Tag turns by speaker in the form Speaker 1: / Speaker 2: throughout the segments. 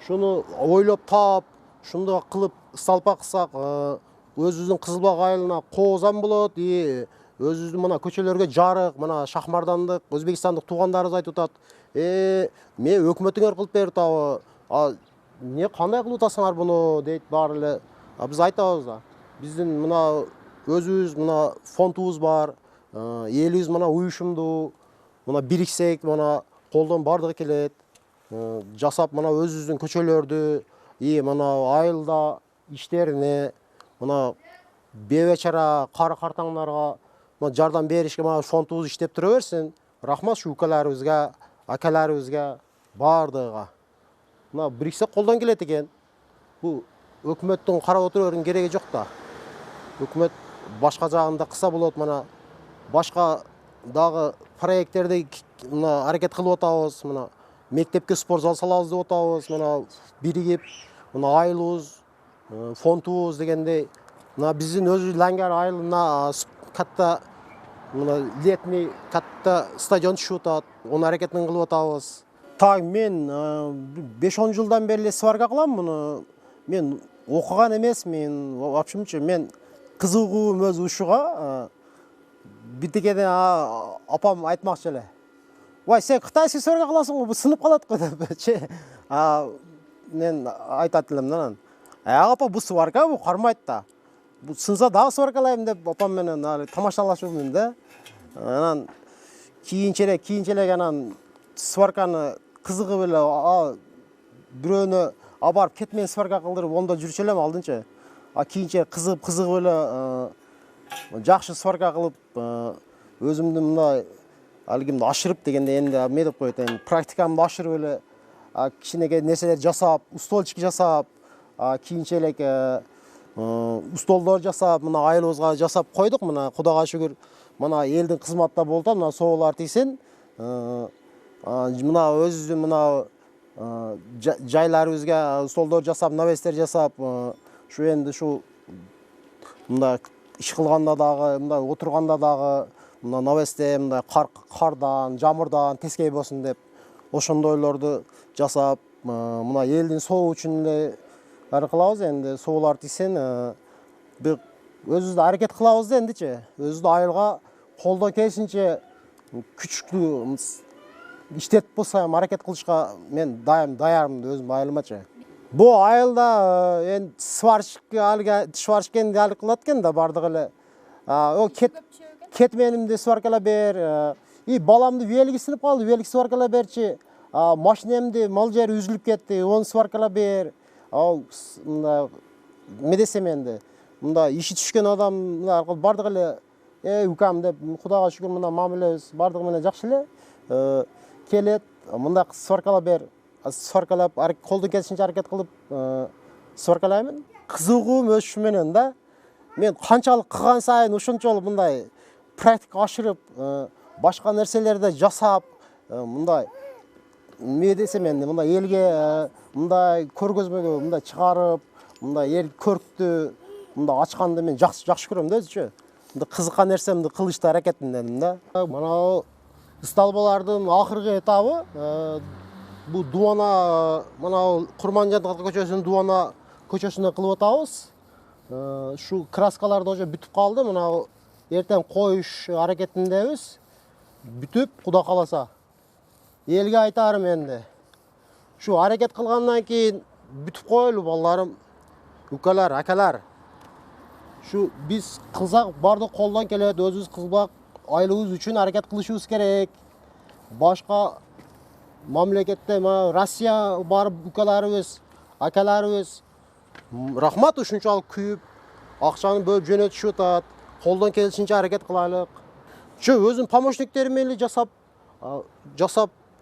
Speaker 1: Şunu ойлап тап, шундый кылып ысталпа кылсак, өзүбүздүн Кызыл Бак айылына коозам болот, өзүбүздүн мына көчөлөргө жарык, мына Шахмардандык, Өзбекстандык туугандарыбыз айтып атат. Мен өкмөтүңөр кылып берип атабы. Не кандай кылып атасыңар буну дейт баары эле. Биз айтабыз да. Биздин мына өзүбүз мына фондубуз бар, элибиз мына уюшумдуу, мына бириксек, мына колдон бардыгы келет. Жасап мына өзүбүздүн көчөлөрдү, мына айылда иштерине, мына бебечара кары картаңдарга жардам беришке мына фондубуз иштеп тура берсин. Рахмат ушу укаларыбызга, акаларыбызга, бардыгыга. Мына бириксек колдон келет экен. Бул өкмөттүн карап отура берүүнүн кереги жок да. Өкмөт башка жагында кылса болот, мына башка дагы проекттерди мына аракет кылып атабыз, мына мектепке спорт зал салабыз деп атабыз, мына биригип, мына айылыбыз, фондубуз дегендей, мына биздин өзү Лангар айылына катта мына летний катта стадион түшүп атат, онун аракетин кылып атабыз. Так, мен 5-10 жылдан бери сварка кылам муну. Мен окуган эмесмин, вообщемчи мен кызыгуум өзү ушуга. Битикеде апам айтмакчы эле. Вай, сен кытайский сварка кыласың го, бул сынып калат го деп. Мен айтат элем анан. Апа, бул сварка, бул кармайт да. Бул сынса дагы сваркалайм деп апам менен тамашалашыбын да. Анан кийинчерээк анан сварканы кызыгып эле бирөөнө абарып кетмен сварка кылдырып ондо жүрчү элем алдынча. Кийинчерээк кызыгып эле жакшы сварка кылып, өзүмдүн мына алгимди ашырып дегенде энди эме деп коет, практикамды ашырып эле кичинекей нерселер жасап, устолчик жасап, кийинчерээк устолдор жасап, мына айылыбызга жасап койдук. Мына Кудайга шүгүр, мына элдин кызматында болуп атат, мына соолар тийсин. Мына өзүбүздүн мына жайларыбызга устолдор жасап, навестер жасап, ушу энди ушу мында иш кылганда дагы, мында отурганда дагы, мына навесте мында кардан, жамырдан тескей болсун деп ошондойлорду жасап, мына элдин сообу үчүн эле кылабыз. Энди соолар тийсин, өзүбүз аракет кылабыз да эндичи. Өзүбүздүн айылга колдон келишинче күчтүү иштетип болсо аракет кылышка мен даярмын өзүмдүн айылымачы. Бул айылда энд сварщикенди али кылат экен да бардыгы эле. Кетменимди сваркалап бер, баламды велиги сынып калды, велик сваркалап берчи. Машинемди мал жери үзүлүп кетти, ону сваркалап бер. Мында эме десем энди, мында иши түшкөн адам бардыгы эле укам деп, Кудайга шүгүр мына мамилебиз бардыгы менен жакшы эле. Келет, мында сваркалап бер, сваркалап, колдон келишинче аракет кылып сваркалаймын. Кызыгуум өсүшү менен да. Мен канчалык кылган сайын ошончолук мындай практика ашырып, башка нерселерди жасап, мындай эме десем энди, мындай элге мындай көргөзмөгө мындай чыгарып, мындай эл көрктү мындай ачканды мен жакшы көрөм да өзүчө. Мындай кызыккан нерсемди кылышты аракетиндемин да. Мына ысталбалардын акыркы этабы, бул Дубана, мына Курманжан көчөсүнүн Дубана көчөсүнө кылып атабыз. Шу краскаларды уже бүтүп калды, мына эртең коюш аракетиндебиз. Бүтүп, Кудай кааласа, элге айтарым энди. Шу аракет кылгандан кийин бүтүп коелу балдарым, укалар, акалар. Шу биз кылсак бардык колдон келет, өзүбүз Кызыл Бак айылыбыз үчүн аракет кылышыбыз керек. Башка мамлекетте, Россия барып укаларыбыз, акаларыбыз рахмат ушунчалык күйүп, акчаны бөлүп жөнөтүшүп атат. Колдон келишинче аракет кылайлык. Өзүнүн помощниктерим эле жасап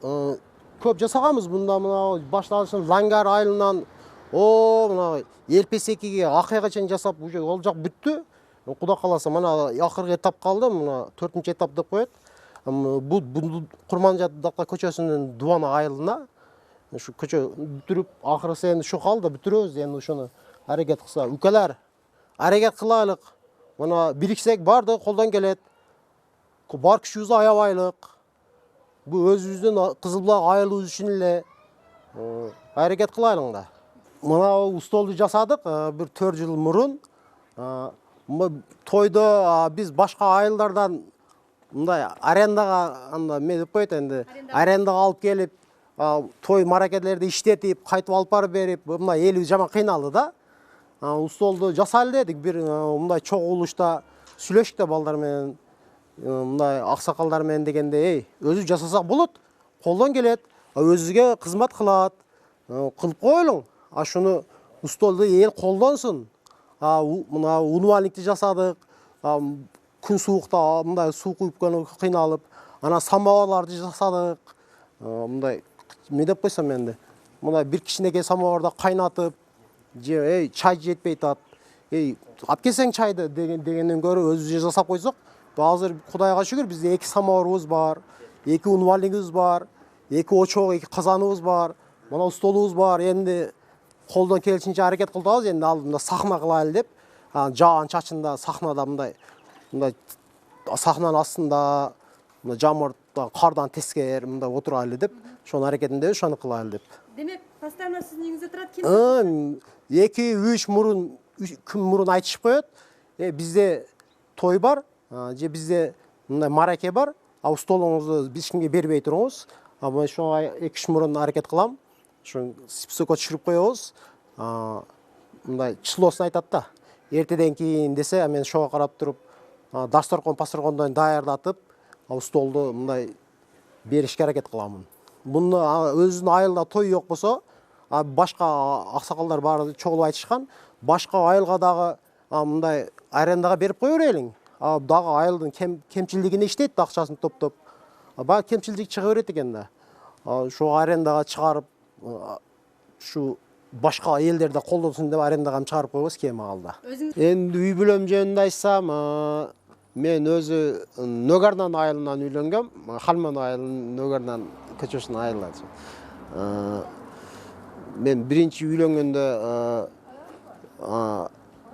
Speaker 1: көп жасаганбыз. Мында мына башталышын Лангар айылынан мына Элпесекиге, Акайга чейин жасап, уже ол жак бүттү. Кудай кааласа, мына акыркы этап калды, мына 4-этап деп коет. Бул Курманжан көчөсүнүн Дубана айылына ушу көчө бүтүрүп, акыркысы энди ушу калды, бүтүрөбүз энди ушуну аракет кылса. Укалар, аракет кылайлык. Мына бириксек бардыгы колдон келет. Бар күчүбүздү аябайлык. Бул өзүбүздүн Кызыл Бак айылыбыз үчүн эле. аракет кылайлың да. Мына столду жасадык бир 4 жыл мурун. Тойдо биз башка айылдардан мындай арендага мен деп коет энди арендага алып келип той маракелерди иштетип кайтып алып барып берип мындай эл жаман кыйналды да. Столду жасайлы дедик бир мындай чогулушта сүйлөштүк да балдар менен мындай аксакалдар менен дегенде өзү жасасак болот, колдон келет, өзүгө кызмат кылат, кылып коелуң. Шуну столду эл колдонсун. Мына умывальникти жасадык, күн суукта мындай суу куюп кыйналып, анан самоварларды жасадык. Мындай эмне деп койсом энди, мындай бир кичинекей самоварда кайнатып, чай жетпей атат. Алып келсең чайды дегенден көрө өзүбүз жасап койсок, азыр Кудайга шүгүр бизде 2 самоварыбыз бар, 2 умывальнигибиз бар, 2 очок, 2 казаныбыз бар, мына столубуз бар. Энди колдон келишинче аракет кылдыбыз, энди алдында сахна кылайлы деп, жаан чачында сахнада мындай сахнанын астында жамырдан, кардан тескер мындай отурайлы деп, ошонун аракетинде ошону кылайлы деп.
Speaker 2: Демек, постоянно сиздин үйүңүздө турат ким?
Speaker 1: 2-3 күн мурун айтышып коет. Бизде той бар, же бизде мындай мараке бар. Столуңузду биз кимге бербей туруңуз. Мен ошого 2-3 мурун аракет кылам. Ошо списокко түшүрүп коебуз. Мындай числосын айтат да. Эртеден кийин десе, мен ошого карап туруп, пасторкондон даярдатып, столду мындай беришке аракет кыламын. Буну өзүнүн айылда той жок болсо, башка аксакалдар баары чогулуп айтышкан, башка айылга дагы мындай арендага берип кое берелиң. Дагы айылдын кемчилдигине иштейт да, акчасын топтоп. Баа кемчилдик чыга берет экен да. Ошо арендага чыгарып, ушу башка элдерде колдонсун деп арендага чыгарып койбойбуз кээ маалда. Энди үй бүлөм жөнүндө айтсам, мен өзү Нөгарнан айылынан үйлөнгөм, Халман айылынын Нөгарнан көчөсүнүн айылы. Мен биринчи үйлөнгөндө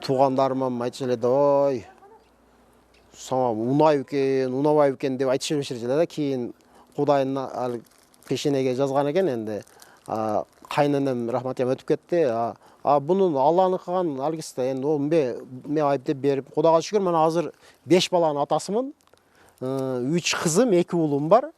Speaker 1: туугандарым айтыш эле да, ой, сага унайбы экен, унабайбы экен деп айтыша беришет эле да. Кийин Кудайдын ал пешенеге жазган экен энди. Кайненем рахматыям өтүп кетти. Бунун Алланын кылган алгисте энди мен айыптеп берип, Кудайга шүгүр, мен азыр 5 баланын атасымын. 3 кызым, 2 уулум бар.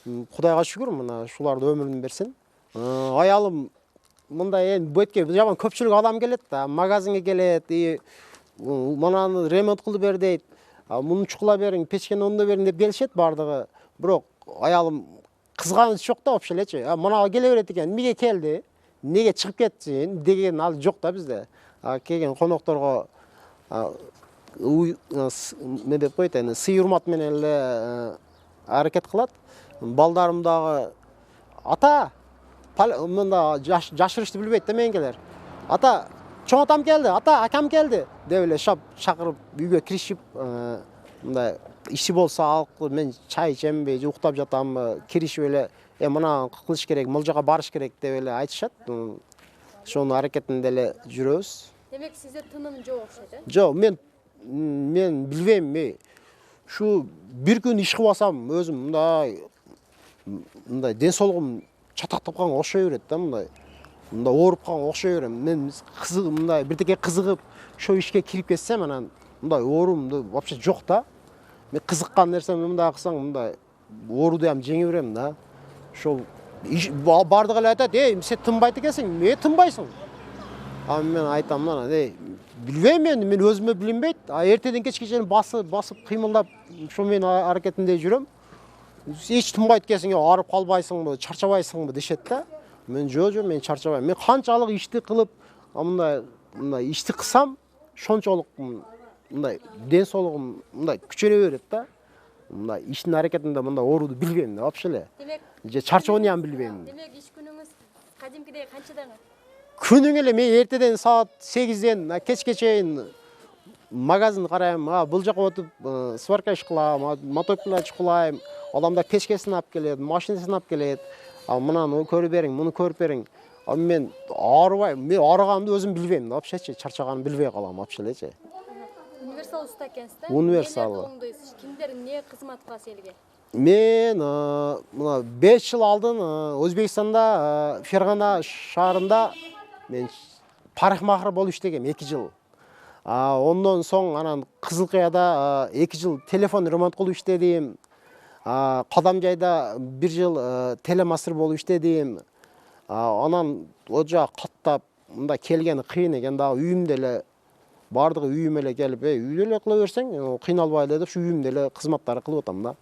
Speaker 1: Кудайга шүгүр, мына шуларды өмүрүн берсин. Аялым мындай эми бөткө жаман көпчүлүк адам келет да, магазинге келет, мананы ремонт кылып бер дейт, муну чукула бериң, печкени ондо бериң деп келишет бардыгы. Бирок аялым кызганыч жок да вообще элечи. Манага келе берет экен, эмнеге келди, эмнеге чыгып кетсин деген ал жок да бизде. Келген конокторго эмне деп коет, сый урмат менен эле аракет кылат. Балдарым дагы ата мында жашырышты билбейт да меникелер. Ата, чоң атам келди, ата, акам келди деп эле чакырып үйгө киришип, мындай иши болсо алып мен чай ичемби, же уктап жатамбы, киришип эле, мына кылыш керек, могул жака барыш керек деп эле айтышат. Ошонун аракетинде эле жүрөбүз.
Speaker 2: Демек, сизде тыным жок окшойт, э?
Speaker 1: Жок, мен билбейм. Ушу бир күн иш кылбасам, өзүм мындай ден соолугум чатактап калганга окшой берет да, мындай ооруп калганга окшой берем. Мен мындай бирдеке кызыгып, ошо ишке кирип кетсем, анан мындай оорумду вообще жок да. Мен кызыккан нерсем мындай кылсаң, мындай ооруду жеңе берем да. Ошол бардыгы эле айтат, сен тынбайт экенсиң, эмне тынбайсың? Мен айтам, билбейм, мен өзүмө билинбейт. Эртеден кечке чейин басып кыймылдап, ошо менин аракетинде жүрөм. Эч тынбайт экенсиң, арып калбайсыңбы, чарчабайсыңбы дешет да. Мен жок, мен чарчабайм. Мен канчалык ишти кылып, мындай ишти кылсам, ошончолук мындай ден соолугум мындай күчөнө берет да. Мындай иштин аракетинде мындай ооруду билбейм да вообще эле.
Speaker 2: Демек,
Speaker 1: же чарчоону ham билбейм.
Speaker 2: Демек, иш күнүңүз кадимкидей канчадан?
Speaker 1: Күнүң эле мен эртеден саат 8ден кечке чейин магазин карайм, бул жака өтүп сварка иш кылам, мотоклар чукулайм, адамдар печкесин алып келет, машинасин алып келет. Мынаны көрүп бериң, муну көрүп бериң. Мен арыбайм, мен арыганымды өзүм билбейм да вообще, чарчаганымды билбей калам вообще элечи.
Speaker 2: Универсал уста экенсиз да?
Speaker 1: Универсал.
Speaker 2: Кимдер эмне кызмат кыласыз элге?
Speaker 1: Мен мына 5 жыл алдын Өзбекстанда Ферғана шаарында мен парикмахер болуп иштегем 2 жыл. Ondan соң анан Кызылкыяда 2 жыл телефон ремонт кылып иштедим. Кадамжайда 1 жыл телемастер болуп иштедим. Анан о жак каттап мында келгени кыйын экен да, үйүмдө эле бардыгы үйүмө эле келип, үйдө эле кыла берсең кыйналбай эле деп ушу үйүмдө эле кызматтарды кылып атам да.